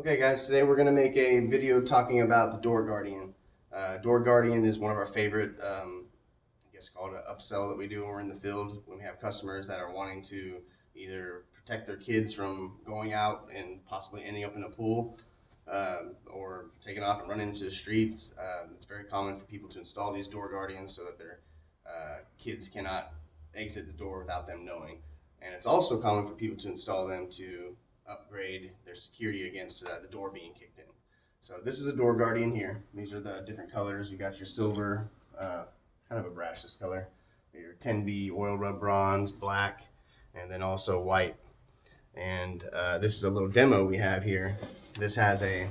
Okay guys, today we're going to make a video talking about the Door Guardian. Door Guardian is one of our favorite, I guess called an upsell that we do when we're in the field, when we have customers that are wanting to either protect their kids from going out and possibly ending up in a pool, or taking off and running into the streets. It's very common for people to install these Door Guardians so that their kids cannot exit the door without them knowing. And it's also common for people to install them to upgrade their security against the door being kicked in. So this is a Door Guardian here. These are the different colors. You got your silver, kind of a brushless color, your 10B oil rub bronze, black, and then also white. And this is a little demo we have here. This has a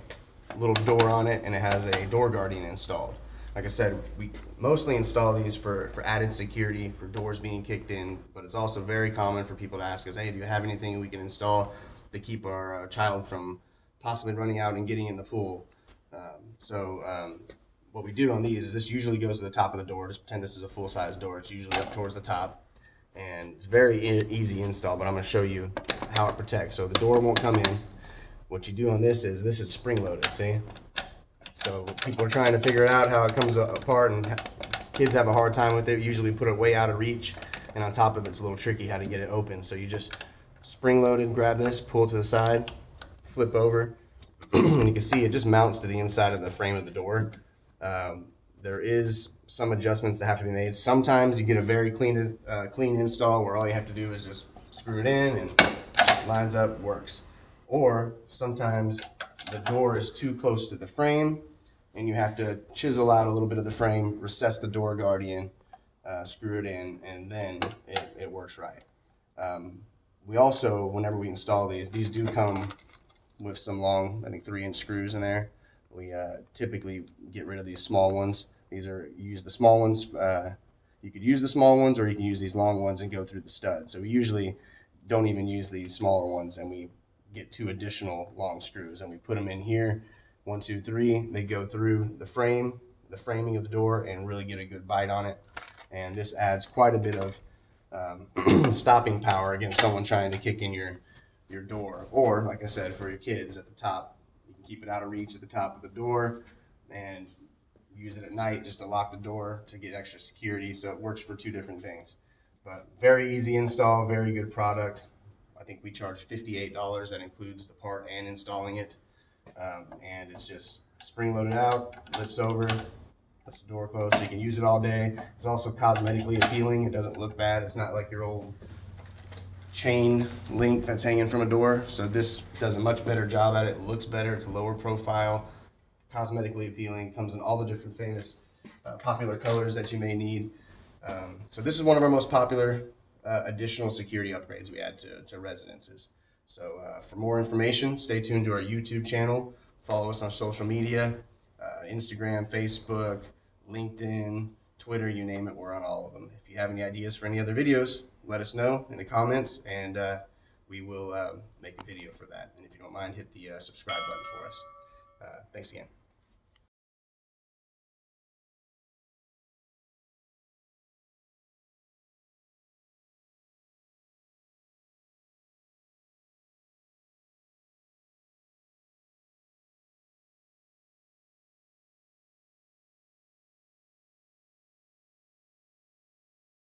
little door on it, and it has a Door Guardian installed. Like I said, we mostly install these for added security, for doors being kicked in, but it's also very common for people to ask us, hey, do you have anything we can install to keep our child from possibly running out and getting in the pool? What we do on these is this usually goes to the top of the door. Just pretend this is a full-size door. It's usually up towards the top, and it's very easy install, but I'm going to show you how it protects. So the door won't come in. What you do on this is spring-loaded, see? So people are trying to figure out how it comes apart, and kids have a hard time with it. Usually put it way out of reach, and on top of it's a little tricky how to get it open. So you just spring-loaded, grab this, pull it to the side, flip over, and you can see it just mounts to the inside of the frame of the door. There is some adjustments that have to be made. Sometimes you get a very clean install where all you have to do is just screw it in and it lines up, works. Or sometimes the door is too close to the frame and you have to chisel out a little bit of the frame, recess the Door Guardian, screw it in, and then it works right. We also, whenever we install these do come with some long, I think 3-inch screws in there. We typically get rid of these small ones. You use the small ones. You could use the small ones, or you can use these long ones and go through the stud. So we usually don't even use these smaller ones, and we get 2 additional long screws, and we put them in here. 1, 2, 3. They go through the framing of the door, and really get a good bite on it. And this adds quite a bit of stopping power against someone trying to kick in your door, or like I said, for your kids at the top. You can keep it out of reach at the top of the door and use it at night just to lock the door to get extra security. So it works for 2 different things. But very easy install, very good product. I think we charge $58. That includes the part and installing it. And it's just spring loaded out, flips over, puts the door closed, so you can use it all day. It's also cosmetically appealing. It doesn't look bad. It's not like your old chain link that's hanging from a door. So this does a much better job at it. It looks better. It's lower profile, cosmetically appealing. Comes in all the different famous popular colors that you may need. So this is one of our most popular additional security upgrades we add to residences. So for more information, stay tuned to our YouTube channel. Follow us on social media, Instagram, Facebook, LinkedIn, Twitter, you name it, we're on all of them. If you have any ideas for any other videos, let us know in the comments, and we will make a video for that. And if you don't mind, hit the subscribe button for us. Thanks again.